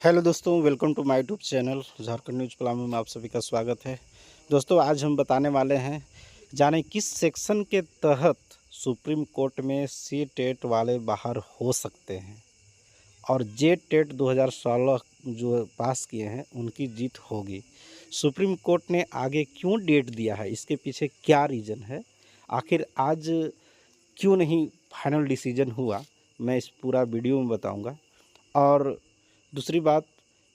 Hello दोस्तों, welcome to my YouTube channel Jharkhand news Palamu में आप सभी का स्वागत है। दोस्तों, आज हम बताने वाले हैं जाने किस सेक्शन के तहत सुप्रीम कोर्ट में सी टेट वाले बाहर हो सकते हैं और जे टेट 2016 जो पास किए हैं उनकी जीत होगी। सुप्रीम कोर्ट ने आगे क्यों डेट दिया है, इसके पीछे क्या रीज़न है, आखिर आज क्यों नहीं फाइनल डिसीजन हुआ, मैं इस पूरा वीडियो में बताऊँगा। और दूसरी बात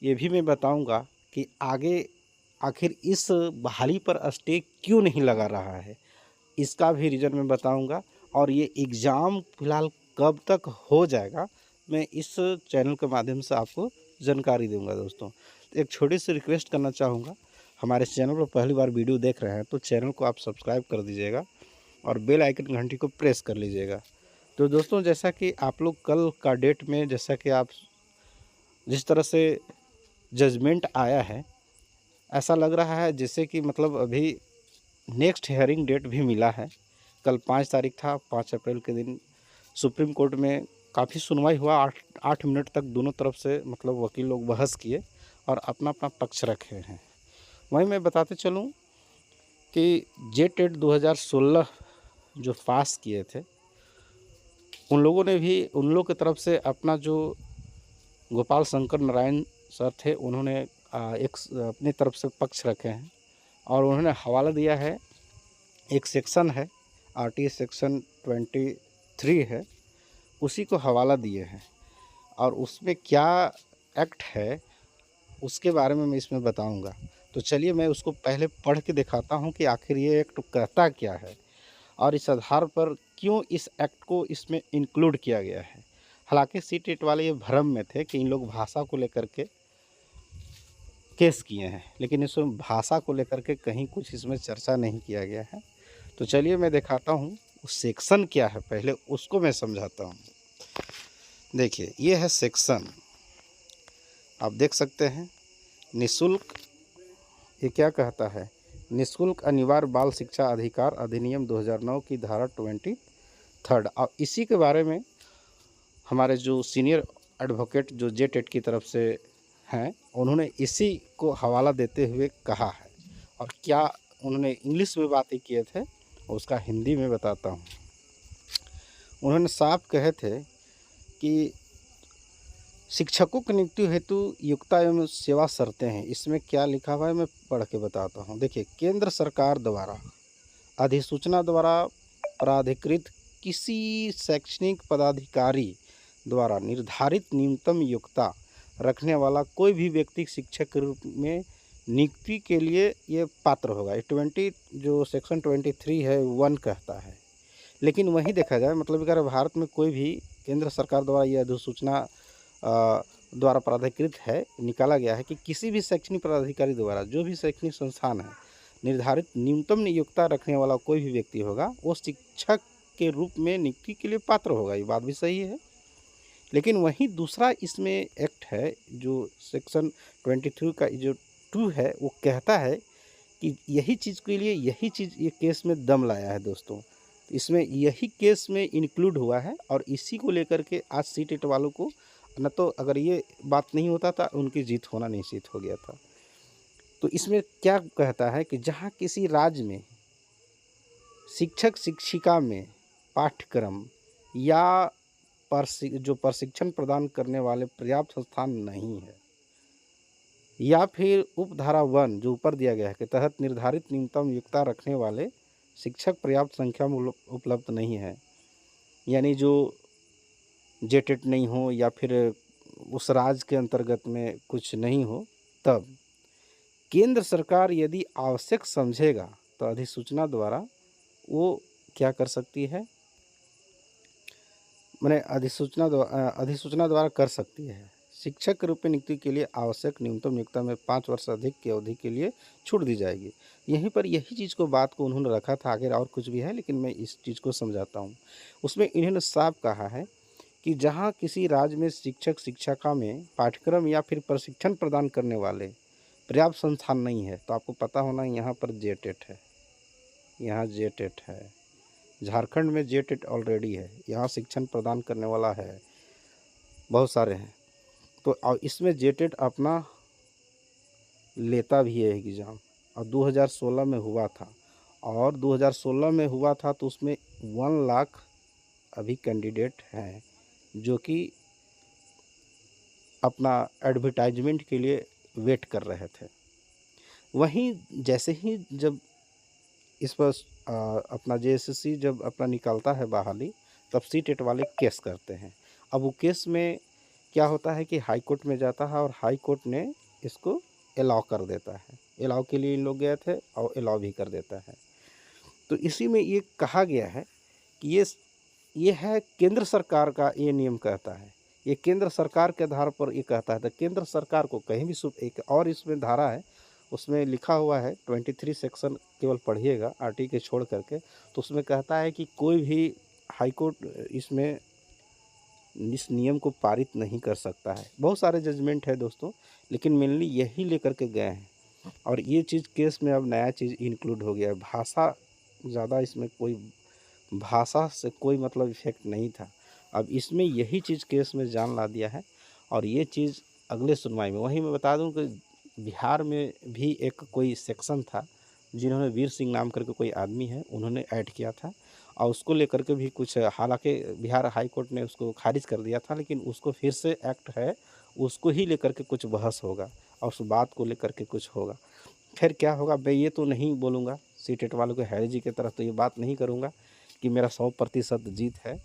ये भी मैं बताऊंगा कि आगे आखिर इस बहाली पर स्टे क्यों नहीं लगा रहा है, इसका भी रीज़न मैं बताऊंगा। और ये एग्ज़ाम फ़िलहाल कब तक हो जाएगा, मैं इस चैनल के माध्यम से आपको जानकारी दूंगा। दोस्तों, एक छोटी सी रिक्वेस्ट करना चाहूँगा, हमारे चैनल पर पहली बार वीडियो देख रहे हैं तो चैनल को आप सब्सक्राइब कर दीजिएगा और बेल आइकन घंटी को प्रेस कर लीजिएगा। तो दोस्तों, जैसा कि आप लोग कल का डेट में जैसा कि आप जिस तरह से जजमेंट आया है, ऐसा लग रहा है जैसे कि मतलब अभी नेक्स्ट हियरिंग डेट भी मिला है। कल 5 तारीख था, 5 अप्रैल के दिन सुप्रीम कोर्ट में काफ़ी सुनवाई हुआ। 8 मिनट तक दोनों तरफ से मतलब वकील लोग बहस किए और अपना अपना पक्ष रखे हैं। वहीं मैं बताते चलूँ कि जे टेट 2016 जो पास किए थे, उन लोगों ने भी उन लोगों की तरफ से अपना जो गोपाल शंकर नारायण सर थे, उन्होंने अपनी तरफ से पक्ष रखे हैं और उन्होंने हवाला दिया है। एक सेक्शन है आरटीए सेक्शन 23 है, उसी को हवाला दिए हैं और उसमें क्या एक्ट है उसके बारे में मैं इसमें बताऊंगा। तो चलिए मैं उसको पहले पढ़ के दिखाता हूं कि आखिर ये एक्ट कहता क्या है और इस आधार पर क्यों इस एक्ट को इसमें इंक्लूड किया गया है। हालांकि सी टेट वाले ये भ्रम में थे कि इन लोग भाषा को लेकर के केस किए हैं, लेकिन इसमें भाषा को लेकर के कहीं कुछ इसमें चर्चा नहीं किया गया है। तो चलिए मैं दिखाता हूँ उस सेक्शन क्या है, पहले उसको मैं समझाता हूँ। देखिए, ये है सेक्शन, आप देख सकते हैं निःशुल्क। ये क्या कहता है, निःशुल्क अनिवार्य बाल शिक्षा अधिकार अधिनियम 2009 की धारा 23। और इसी के बारे में हमारे जो सीनियर एडवोकेट जो जे टेट की तरफ से हैं, उन्होंने इसी को हवाला देते हुए कहा है। और क्या उन्होंने इंग्लिश में बातें किए थे उसका हिंदी में बताता हूँ। उन्होंने साफ कहे थे कि शिक्षकों की नियुक्ति हेतु योग्यता एवं सेवा शर्तें हैं। इसमें क्या लिखा हुआ है मैं पढ़ के बताता हूँ। देखिए, केंद्र सरकार द्वारा अधिसूचना द्वारा प्राधिकृत किसी शैक्षणिक पदाधिकारी द्वारा निर्धारित न्यूनतम योग्यता रखने वाला कोई भी व्यक्ति शिक्षक के रूप में नियुक्ति के लिए ये पात्र होगा। ये 20 जो सेक्शन 23 है 1 कहता है। लेकिन वहीं देखा जाए, मतलब अगर भारत में कोई भी केंद्र सरकार द्वारा यह अधिसूचना द्वारा प्राधिकृत है, निकाला गया है कि किसी भी शैक्षणिक पदाधिकारी द्वारा जो भी शैक्षणिक संस्थान है निर्धारित न्यूनतम नियोक्ता रखने वाला कोई भी व्यक्ति होगा वो शिक्षक के रूप में नियुक्ति के लिए पात्र होगा। ये बात भी सही है। लेकिन वहीं दूसरा इसमें एक्ट है जो सेक्शन 23 का जो 2 है, वो कहता है कि यही चीज़ के लिए यही चीज़ ये केस में दम लाया है। दोस्तों, इसमें यही केस में इंक्लूड हुआ है और इसी को लेकर के आज सी टेट वालों को, न तो अगर ये बात नहीं होता था उनकी जीत होना निश्चित हो गया था। तो इसमें क्या कहता है कि जहाँ किसी राज्य में शिक्षक शिक्षिका में पाठ्यक्रम या जो प्रशिक्षण प्रदान करने वाले पर्याप्त संस्थान नहीं है, या फिर उपधारा 1 जो ऊपर दिया गया है के तहत निर्धारित न्यूनतम योग्यता रखने वाले शिक्षक पर्याप्त संख्या में उपलब्ध नहीं है, यानी जो जे टेट नहीं हो या फिर उस राज्य के अंतर्गत में कुछ नहीं हो, तब केंद्र सरकार यदि आवश्यक समझेगा तो अधिसूचना द्वारा वो क्या कर सकती है, मैंने अधिसूचना द्वारा कर सकती है। शिक्षक के रूप में नियुक्ति के लिए आवश्यक न्यूनतम नियोक्ता में 5 वर्ष अधिक की अवधि के लिए छूट दी जाएगी। यहीं पर यही चीज़ को बात को उन्होंने रखा था, आगे और कुछ भी है लेकिन मैं इस चीज़ को समझाता हूँ। उसमें इन्होंने साफ कहा है कि जहाँ किसी राज्य में शिक्षक शिक्षिका में पाठ्यक्रम या फिर प्रशिक्षण प्रदान करने वाले पर्याप्त संस्थान नहीं है, तो आपको पता होना यहाँ पर जे टेट है, यहाँ जे टेट है। झारखंड में जे टेट ऑलरेडी है, यहाँ शिक्षण प्रदान करने वाला है, बहुत सारे हैं। तो इसमें जेटेट अपना लेता भी है एग्ज़ाम, और 2016 में हुआ था, और 2016 में हुआ था तो उसमें 1 लाख अभी कैंडिडेट हैं जो कि अपना एडवर्टाइजमेंट के लिए वेट कर रहे थे। वहीं जैसे ही जब इस पर अपना जेएसएससी जब अपना निकालता है बहाली, तब सीटेट वाले केस करते हैं। अब वो केस में क्या होता है कि हाई कोर्ट में जाता है और हाई कोर्ट ने इसको अलाउ कर देता है। अलाउ के लिए इन लोग गए थे और अलाउ भी कर देता है। तो इसी में ये कहा गया है कि ये है केंद्र सरकार का ये नियम कहता है, ये केंद्र सरकार के आधार पर ये कहता है। तो केंद्र सरकार को कहीं भी एक और इसमें धारा है, उसमें लिखा हुआ है 23 सेक्शन, केवल पढ़िएगा आर्टिकल के छोड़ करके, तो उसमें कहता है कि कोई भी हाई कोर्ट इसमें इस नियम को पारित नहीं कर सकता है। बहुत सारे जजमेंट है दोस्तों, लेकिन मेनली यही लेकर के गए हैं। और ये चीज़ केस में अब नया चीज़ इंक्लूड हो गया है। भाषा ज़्यादा इसमें कोई भाषा से कोई मतलब इफ़ेक्ट नहीं था। अब इसमें यही चीज़ केस में जान ला दिया है, और ये चीज़ अगले सुनवाई में। वहीं मैं बता दूं कि बिहार में भी एक कोई सेक्शन था जिन्होंने वीर सिंह नाम करके कोई आदमी है, उन्होंने ऐड किया था, और उसको लेकर के भी कुछ, हालांकि बिहार हाई कोर्ट ने उसको खारिज कर दिया था, लेकिन उसको फिर से एक्ट है, उसको ही लेकर के कुछ बहस होगा और उस बात को लेकर के कुछ होगा। फिर क्या होगा मैं ये तो नहीं बोलूँगा, सीटेट वालों को हैरी जी की तरफ तो ये बात नहीं करूँगा कि मेरा 100% जीत है।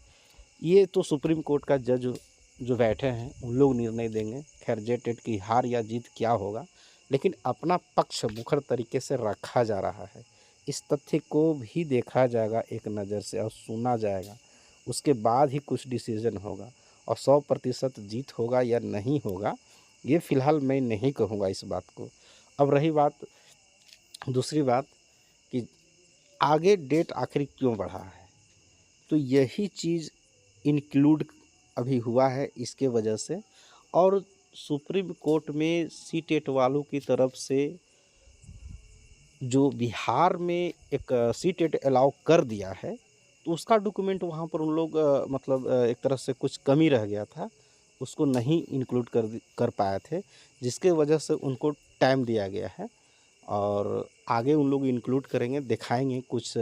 ये तो सुप्रीम कोर्ट का जज जो बैठे हैं उन लोग निर्णय देंगे। खैर जेटेट की हार या जीत क्या होगा, लेकिन अपना पक्ष मुखर तरीके से रखा जा रहा है। इस तथ्य को भी देखा जाएगा एक नज़र से और सुना जाएगा, उसके बाद ही कुछ डिसीजन होगा। और 100% जीत होगा या नहीं होगा, ये फ़िलहाल मैं नहीं कहूँगा इस बात को। अब रही बात, दूसरी बात कि आगे डेट आखिर क्यों बढ़ा है, तो यही चीज़ इंक्लूड अभी हुआ है इसके वजह से। और सुप्रीम कोर्ट में सीटेट वालों की तरफ से जो बिहार में एक सीटेट अलाउ कर दिया है, तो उसका डॉक्यूमेंट वहाँ पर उन लोग मतलब एक तरह से कुछ कमी रह गया था, उसको नहीं इंक्लूड कर पाए थे, जिसके वजह से उनको टाइम दिया गया है। और आगे उन लोग इंक्लूड करेंगे, दिखाएंगे कुछ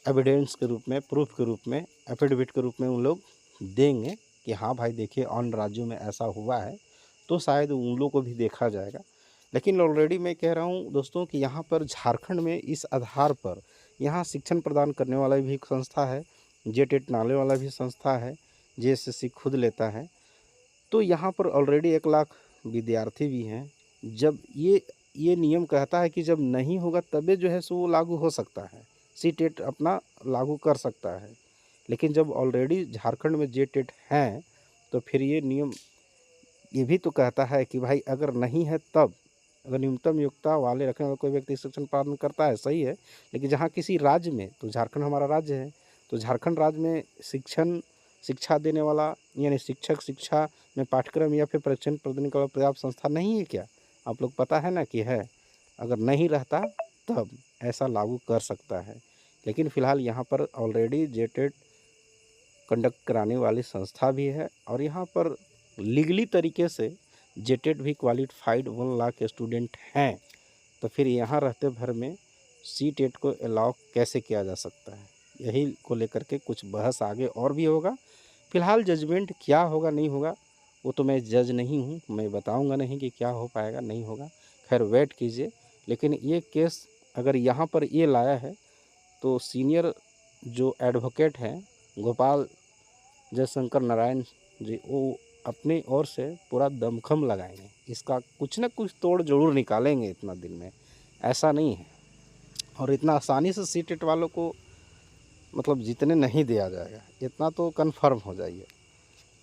एविडेंस के रूप में, प्रूफ के रूप में, एफिडेविट के रूप में उन लोग देंगे कि हाँ भाई देखिए अन्य राज्यों में ऐसा हुआ है, तो शायद उन लोग को भी देखा जाएगा। लेकिन ऑलरेडी मैं कह रहा हूँ दोस्तों कि यहाँ पर झारखंड में इस आधार पर यहाँ शिक्षण प्रदान करने वाला भी एक संस्था है, जेटेट नाले वाला भी संस्था है, जेएसएससी खुद लेता है। तो यहाँ पर ऑलरेडी 1 लाख विद्यार्थी भी हैं। जब ये नियम कहता है कि जब नहीं होगा तबे जो है सो वो लागू हो सकता है, सीटेट अपना लागू कर सकता है। लेकिन जब ऑलरेडी झारखंड में जेटेट हैं, तो फिर ये नियम ये भी तो कहता है कि भाई अगर नहीं है तब, अगर न्यूनतम योग्यता वाले रखने वाला कोई व्यक्ति शिक्षण प्राप्त करता है, सही है। लेकिन जहाँ किसी राज्य में, तो झारखंड हमारा राज्य है, तो झारखंड राज्य में शिक्षा देने वाला यानी शिक्षक शिक्षा में पाठ्यक्रम या फिर प्रशिक्षण प्रदान करने वाला पर्याप्त संस्था नहीं है क्या? आप लोग पता है ना कि है। अगर नहीं रहता तब ऐसा लागू कर सकता है। लेकिन फ़िलहाल यहाँ पर ऑलरेडी जेटेट कंडक्ट कराने वाली संस्था भी है, और यहाँ पर लीगली तरीके से जेटेट भी क्वालिफाइड 1 लाख स्टूडेंट हैं। तो फिर यहाँ रहते भर में सीटेट को अलाउ कैसे किया जा सकता है, यही को लेकर के कुछ बहस आगे और भी होगा। फ़िलहाल जजमेंट क्या होगा नहीं होगा वो तो मैं जज नहीं हूँ, मैं बताऊँगा नहीं कि क्या हो पाएगा नहीं होगा। खैर वेट कीजिए। लेकिन ये केस अगर यहाँ पर ये लाया है, तो सीनियर जो एडवोकेट हैं गोपाल जयशंकर नारायण जी, वो अपनी ओर से पूरा दमखम लगाएंगे, इसका कुछ ना कुछ तोड़ जरूर निकालेंगे इतना दिन में, ऐसा नहीं है। और इतना आसानी से सीटेट वालों को मतलब जीतने नहीं दिया जाएगा, इतना तो कन्फर्म हो जाइए।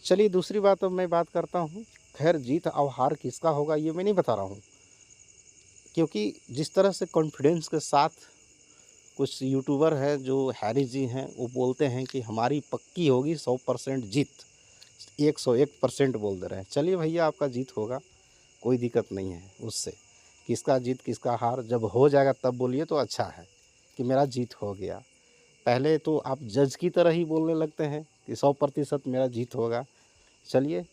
चलिए दूसरी बात अब मैं बात करता हूँ। खैर जीत और हार किसका होगा ये मैं नहीं बता रहा हूँ, क्योंकि जिस तरह से कॉन्फिडेंस के साथ कुछ यूट्यूबर है जो हैरी जी हैं, वो बोलते हैं कि हमारी पक्की होगी 100% जीत, 101% बोल दे रहे हैं। चलिए भैया आपका जीत होगा, कोई दिक्कत नहीं है उससे। किसका जीत किसका हार जब हो जाएगा तब बोलिए तो अच्छा है कि मेरा जीत हो गया। पहले तो आप जज की तरह ही बोलने लगते हैं कि 100% मेरा जीत होगा। चलिए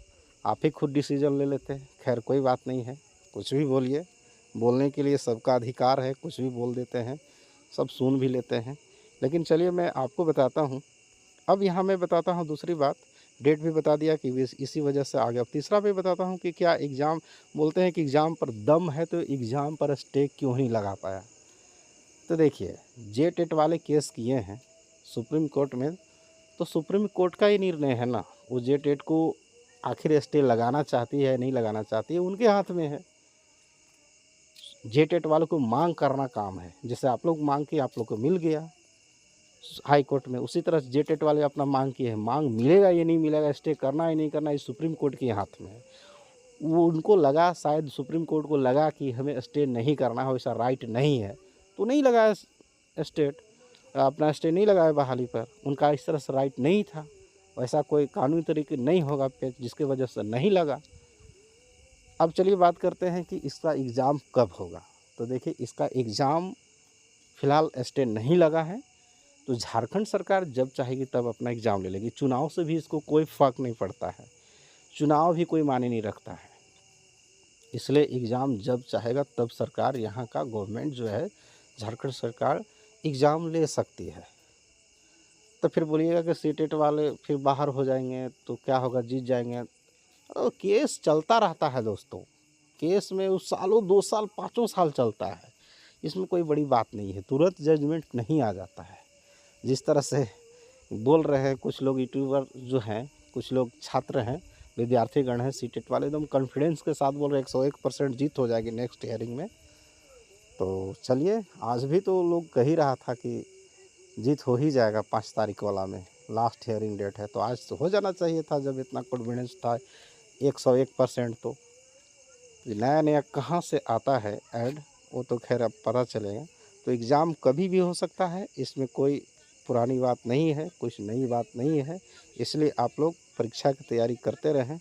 आप ही खुद डिसीजन ले लेते हैं। खैर कोई बात नहीं है, कुछ भी बोलिए, बोलने के लिए सबका अधिकार है, कुछ भी बोल देते हैं, सब सुन भी लेते हैं। लेकिन चलिए मैं आपको बताता हूँ। अब यहाँ मैं बताता हूँ दूसरी बात, डेट भी बता दिया कि इसी वजह से आ गया। अब तीसरा भी बताता हूँ कि क्या एग्ज़ाम, बोलते हैं कि एग्ज़ाम पर दम है तो एग्ज़ाम पर स्टे क्यों नहीं लगा पाया। तो देखिए, जे टेट वाले केस किए हैं सुप्रीम कोर्ट में, तो सुप्रीम कोर्ट का ही निर्णय है ना। वो जे टेट को आखिर स्टे लगाना चाहती है नहीं लगाना चाहती है, उनके हाथ में है। जे टेट वालों को मांग करना काम है, जैसे आप लोग मांग के आप लोग को मिल गया हाई कोर्ट में, उसी तरह जे टेट वाले अपना मांग किए हैं। मांग मिलेगा या नहीं मिलेगा, स्टे करना या नहीं करना, ये सुप्रीम कोर्ट के हाथ में है। वो उनको लगा, शायद सुप्रीम कोर्ट को लगा कि हमें स्टे नहीं करना है, वैसा राइट नहीं है, तो नहीं लगाया स्टेट, अपना स्टे नहीं लगाया बहाली पर। उनका इस तरह से राइट नहीं था, वैसा कोई कानूनी तरीके नहीं होगा पेच, जिसकी वजह से नहीं लगा। अब चलिए बात करते हैं कि इसका एग्ज़ाम कब होगा। तो देखिए, इसका एग्ज़ाम फ़िलहाल स्टे नहीं लगा है, तो झारखंड सरकार जब चाहेगी तब अपना एग्ज़ाम ले लेगी। चुनाव से भी इसको कोई फ़र्क नहीं पड़ता है, चुनाव भी कोई मायने नहीं रखता है। इसलिए एग्ज़ाम जब चाहेगा तब सरकार, यहाँ का गवर्नमेंट जो है, झारखंड सरकार एग्ज़ाम ले सकती है। तो फिर बोलिएगा कि सीटेट वाले फिर बाहर हो जाएंगे तो क्या होगा, जीत जाएंगे। और केस चलता रहता है दोस्तों, केस में उस सालों 2 साल 5 साल चलता है, इसमें कोई बड़ी बात नहीं है, तुरंत जजमेंट नहीं आ जाता है। जिस तरह से बोल रहे हैं कुछ लोग यूट्यूबर जो हैं, कुछ लोग छात्र हैं, विद्यार्थीगण हैं, सीटेट वाले एकदम कॉन्फिडेंस के साथ बोल रहे हैं 101% जीत हो जाएगी नेक्स्ट हियरिंग में। तो चलिए, आज भी तो लोग कह ही रहा था कि जीत हो ही जाएगा 5 तारीख वाला में, लास्ट हियरिंग डेट है, तो आज तो हो जाना चाहिए था जब इतना कॉन्फिडेंस था 101%। तो नया नया कहाँ से आता है ऐड, वो तो खैर अब पता चलेगा। तो एग्ज़ाम कभी भी हो सकता है, इसमें कोई पुरानी बात नहीं है, कुछ नई बात नहीं है, इसलिए आप लोग परीक्षा की तैयारी करते रहें।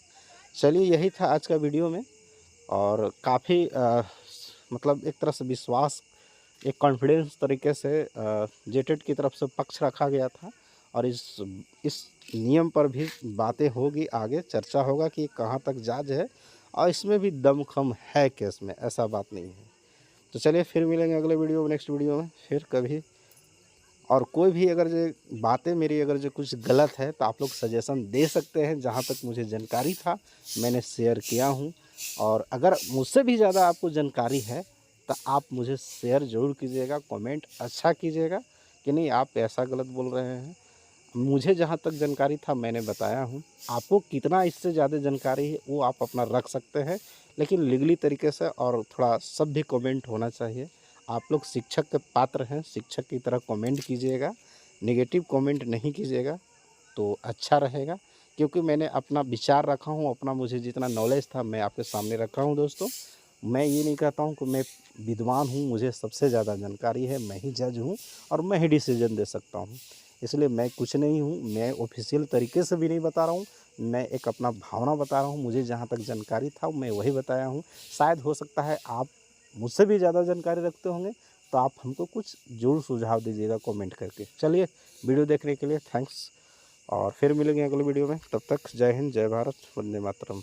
चलिए, यही था आज का वीडियो में, और काफ़ी मतलब एक तरह से विश्वास, एक कॉन्फिडेंस तरीके से जेटेट की तरफ से पक्ष रखा गया था। और इस नियम पर भी बातें होगी, आगे चर्चा होगा कि कहाँ तक जांच है, और इसमें भी दमखम है केस में, ऐसा बात नहीं है। तो चलिए, फिर मिलेंगे अगले वीडियो में, नेक्स्ट वीडियो में फिर कभी। और कोई भी अगर जो बातें मेरी अगर जो कुछ गलत है तो आप लोग सजेशन दे सकते हैं, जहाँ तक मुझे जानकारी था मैंने शेयर किया हूँ। और अगर मुझसे भी ज़्यादा आपको जानकारी है तो आप मुझे शेयर ज़रूर कीजिएगा, कमेंट अच्छा कीजिएगा कि नहीं आप ऐसा गलत बोल रहे हैं। मुझे जहाँ तक जानकारी था मैंने बताया हूँ, आपको कितना इससे ज़्यादा जानकारी है वो आप अपना रख सकते हैं, लेकिन लीगली तरीके से और थोड़ा सभ्य कमेंट होना चाहिए। आप लोग शिक्षक के पात्र हैं, शिक्षक की तरह कमेंट कीजिएगा, नेगेटिव कमेंट नहीं कीजिएगा तो अच्छा रहेगा। क्योंकि मैंने अपना विचार रखा हूँ, अपना मुझे जितना नॉलेज था मैं आपके सामने रखा हूँ दोस्तों। मैं ये नहीं कहता हूँ कि मैं विद्वान हूँ, मुझे सबसे ज़्यादा जानकारी है, मैं ही जज हूँ और मैं ही डिसीजन दे सकता हूँ। इसलिए मैं कुछ नहीं हूँ, मैं ऑफिशियल तरीके से भी नहीं बता रहा हूँ, मैं एक अपना भावना बता रहा हूँ। मुझे जहाँ तक जानकारी था मैं वही बताया हूँ। शायद हो सकता है आप मुझसे भी ज़्यादा जानकारी रखते होंगे, तो आप हमको कुछ ज़रूर सुझाव दीजिएगा कमेंट करके। चलिए, वीडियो देखने के लिए थैंक्स, और फिर मिलेंगे अगले वीडियो में। तब तक जय हिंद, जय भारत, वंदे मातरम।